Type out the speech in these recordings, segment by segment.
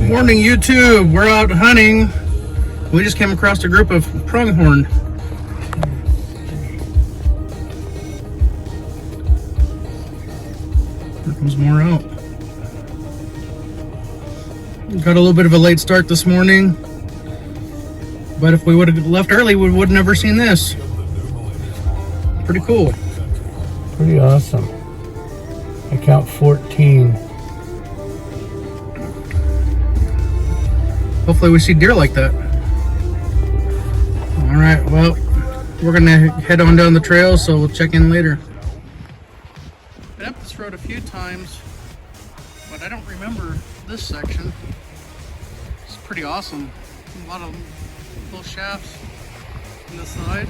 Morning YouTube, we're out hunting. We just came across a group of pronghorn. There comes more out. Got a little bit of a late start this morning, but if we would have left early, we would have never seen this. Pretty cool. Pretty awesome. I count 14. Hopefully we see deer like that. Alright, well, we're gonna head on down the trail, so we'll check in later. Been up this road a few times, but I don't remember this section. It's pretty awesome. A lot of little shafts on the side.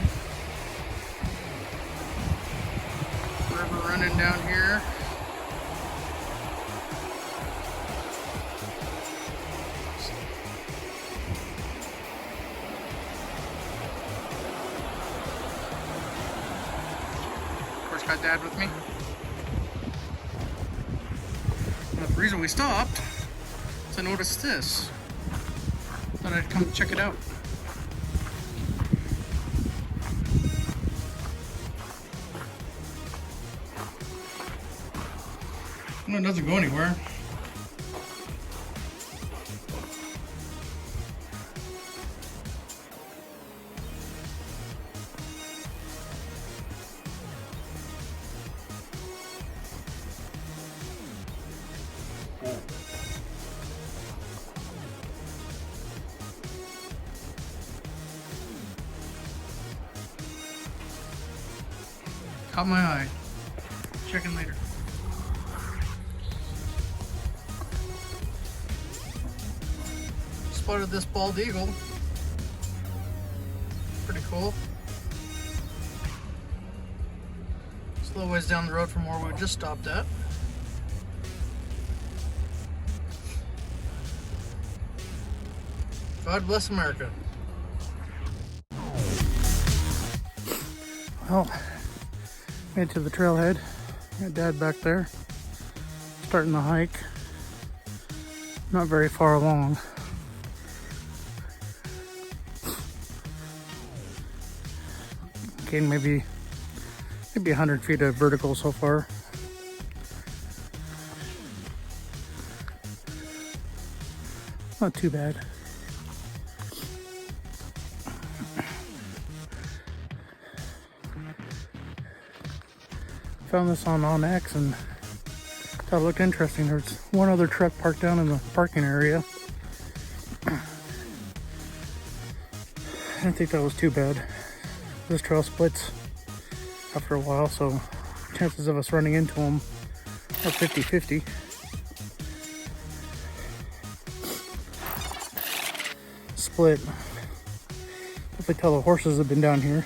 River running down here. Got Dad with me. Well, the reason we stopped is I noticed this. Thought I'd come check it out. No, it doesn't go anywhere. Caught my eye. Checking later. Spotted this bald eagle. Pretty cool. It's a little ways down the road from where we just stopped at. God bless America. Well, made it to the trailhead. Got Dad back there, starting the hike. Not very far along. Gained maybe 100 feet of vertical so far. Not too bad. Found this on OnX and thought it looked interesting. There's one other truck parked down in the parking area. I didn't think that was too bad. This trail splits after a while, so chances of us running into them are 50-50. Split. If they tell the horses have been down here.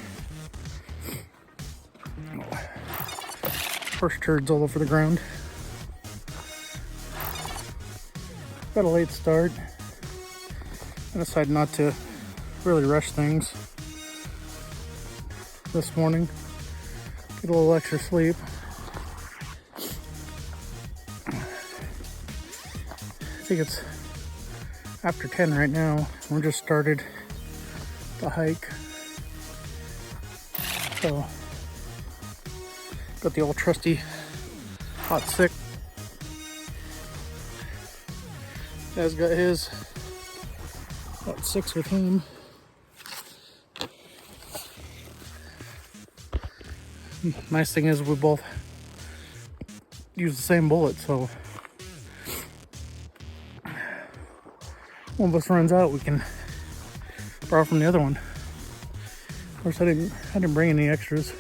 Horse turds all over the ground. Got a late start. I decided not to really rush things this morning. Get a little extra sleep. I think it's after 10 right now. We just started the hike. So got the old trusty hot stick. Dad's got his hot six with him. Nice thing is we both use the same bullet, so one of us runs out, we can borrow from the other one. Of course, I didn't bring any extras.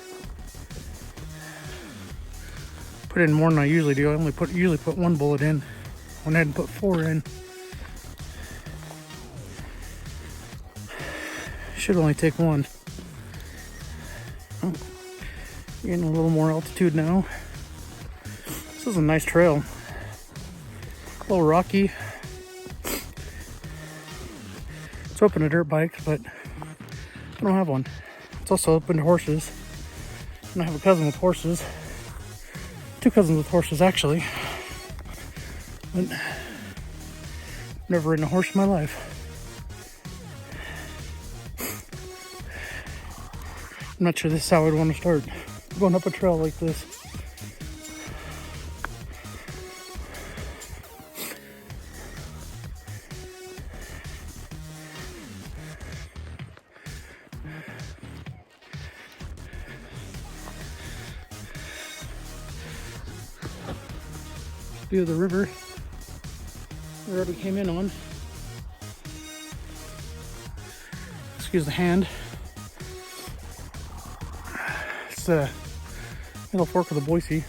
Put in more than I usually do. I only usually put one bullet in. Went ahead and put 4 in. Should only take 1. Oh, getting a little more altitude now. This is a nice trail. A little rocky. It's open to dirt bikes, but I don't have one. It's also open to horses. And I have a cousin with horses. 2 cousins with horses, actually. But Never ridden a horse in my life. I'm not sure this is how I'd want to start. Going up a trail like this. View of the river. The road we came in on. Excuse the hand. It's the middle fork of the Boise.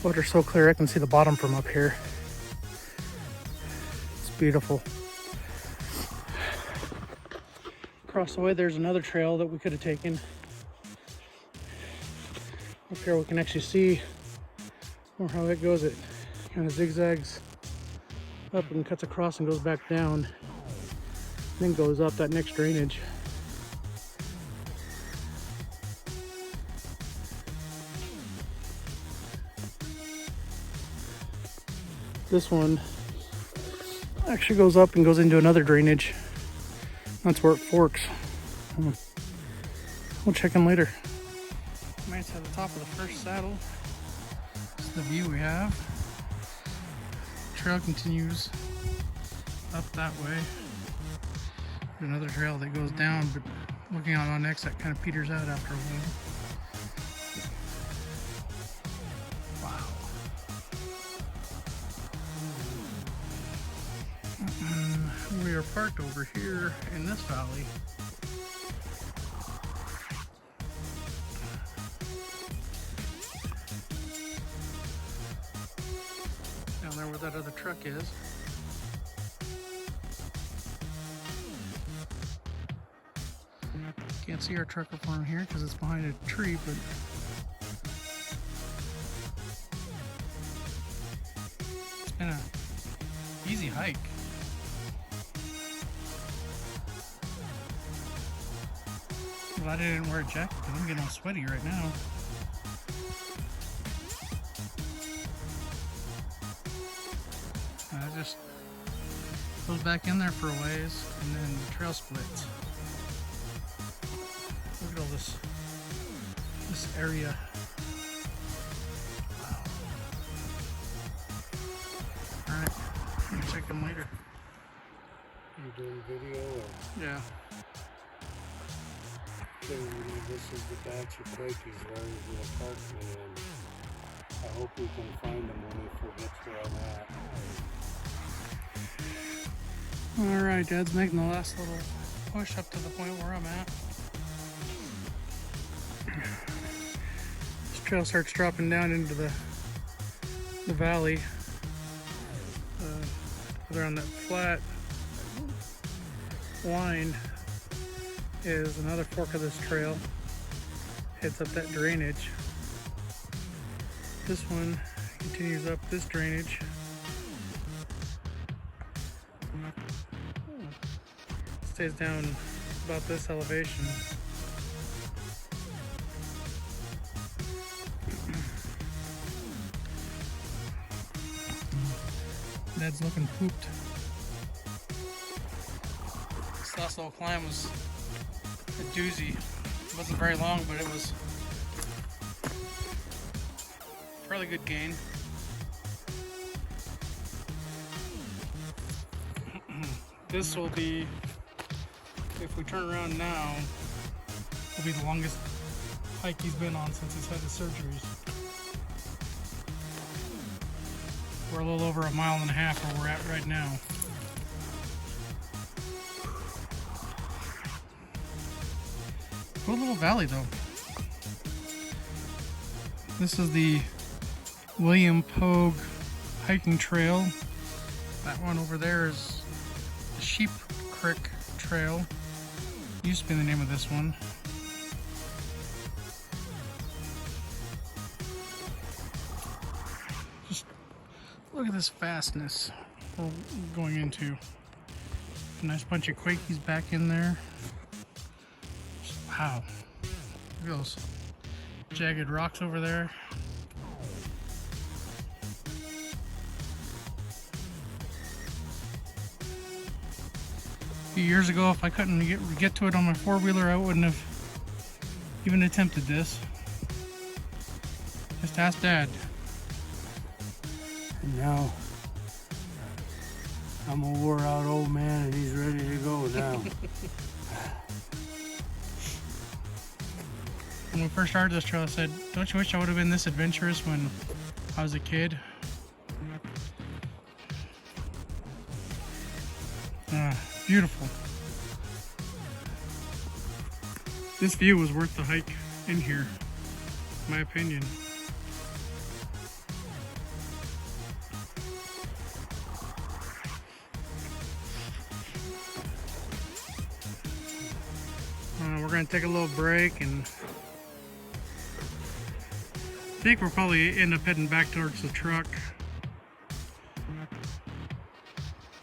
Water's so clear I can see the bottom from up here. It's beautiful. Across the way there's another trail that we could have taken. Up here we can actually see more how it goes. It kind of zigzags up and cuts across and goes back down. Then goes up that next drainage. This one actually goes up and goes into another drainage. That's where it forks. We'll check in later. Made it to the top of the first saddle. This is the view we have. Trail continues up that way. There's another trail that goes down, but looking out on X, that kind of peters out after a while. We are parked over here in this valley. Down there where that other truck is. Can't see our trucker farm here because it's behind a tree, but it's been a easy hike. Glad I didn't wear a jacket because I'm getting all sweaty right now. I just goes back in there for a ways and then the trail splits. Look at all this area. Wow. Alright, I'm gonna check them later. You doing video or? Yeah. This is the batch of quakies where we're parking, and I hope we can find them when we forget where I'm at. Alright, Dad's making the last little push up to the point where I'm at. This trail starts dropping down into the valley. They're on that flat line. Is another fork of this trail. Heads up that drainage. This one continues up this drainage. Stays down about this elevation. Dad's looking pooped. This last little climb was a doozy. It wasn't very long, but it was fairly good gain. This will be, if we turn around now, will be the longest hike he's been on since he's had his surgeries. We're a little over 1.5 miles where we're at right now. Cool little valley though. This is the William Pogue hiking trail. That one over there is the Sheep Creek Trail. Used to be the name of this one. Just look at this vastness we're going into. A nice bunch of Quakies back in there. Wow. Look at those jagged rocks over there. A few years ago, if I couldn't get to it on my four-wheeler, I wouldn't have even attempted this. Just ask Dad. And now I'm a wore out old man and he's ready to go now. When we first started this trail, I said, don't you wish I would have been this adventurous when I was a kid? Beautiful. This view was worth the hike in here, in my opinion. We're gonna take a little break, and I think we'll probably end up heading back towards the truck,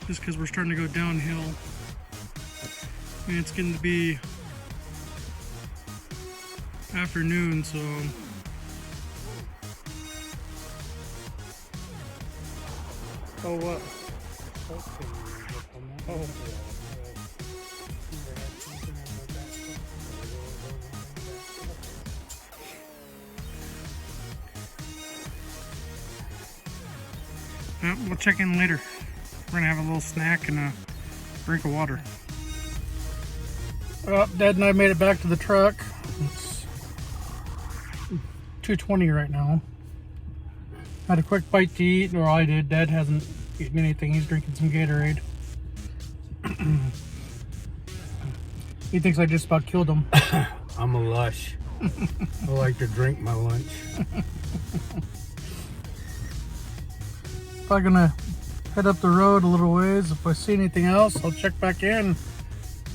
just because we're starting to go downhill, and it's getting to be afternoon, so oh what? Oh. Yeah, we'll check in later. We're gonna have a little snack and a drink of water. Well, Dad and I made it back to the truck. It's 2:20 right now. Had a quick bite to eat, or I did. Dad hasn't eaten anything. He's drinking some Gatorade. He thinks I just about killed him. I'm a lush. I like to drink my lunch. Probably gonna head up the road a little ways. If I see anything else, I'll check back in.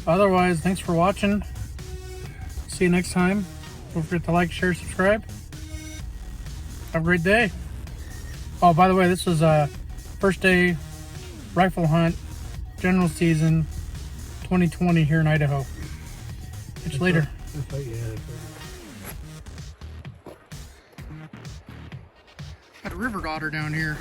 Otherwise, thanks for watching. See you next time. Don't forget to like, share, subscribe. Have a great day. Oh, by the way, this was a first day rifle hunt, general season 2020 here in Idaho. Catch you later. Got a river otter down here.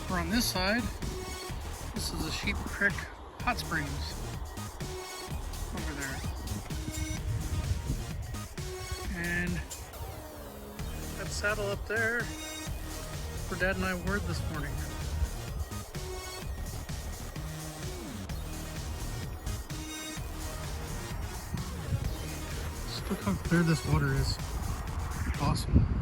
We're on this side. This is the Sheep Creek Hot Springs over there. And that saddle up there where Dad and I were this morning. Just look how clear this water is. Awesome.